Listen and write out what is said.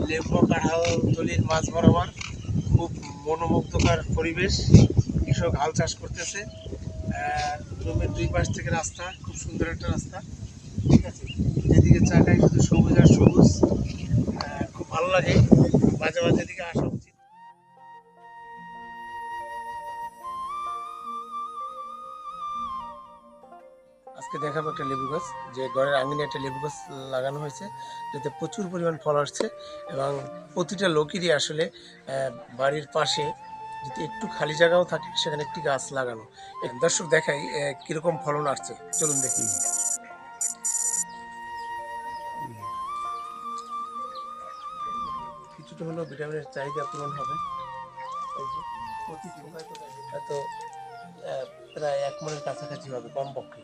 লেম্বু কাঁঠালতলির মাঝ বরাবর খুব মনোমুগ্ধকর পরিবেশ। কৃষক হাল চাষ করতেছে। জমির দুই পাশ থেকে রাস্তা, খুব সুন্দর একটা রাস্তা। ঠিক আছে, যেদিকে চাকায় শুধু সবুজ আর সবুজ। খুব ভালো লাগে, মাঝে মাঝে এদিকে আসা উচিত। আজকে দেখাবো একটা লেবু গাছ, যে ঘরের আঙিনে একটা লেবু গাছ লাগানো হয়েছে, যাতে প্রচুর পরিমাণ ফল আসছে। এবং প্রতিটা লোকেরই আসলে বাড়ির পাশে যদি একটু খালি জায়গাও থাকে, সেখানে একটি গাছ লাগানো। দর্শক দেখাই কিরকম ফলন আসছে, চলুন দেখি। কিছুটা হলেও ভিটামিনের চাহিদা পূরণ হবে। এই যে প্রতি থোকায় থোকায় এত প্রায় 1 মণের কাছাকাছি হবে কমপক্ষে।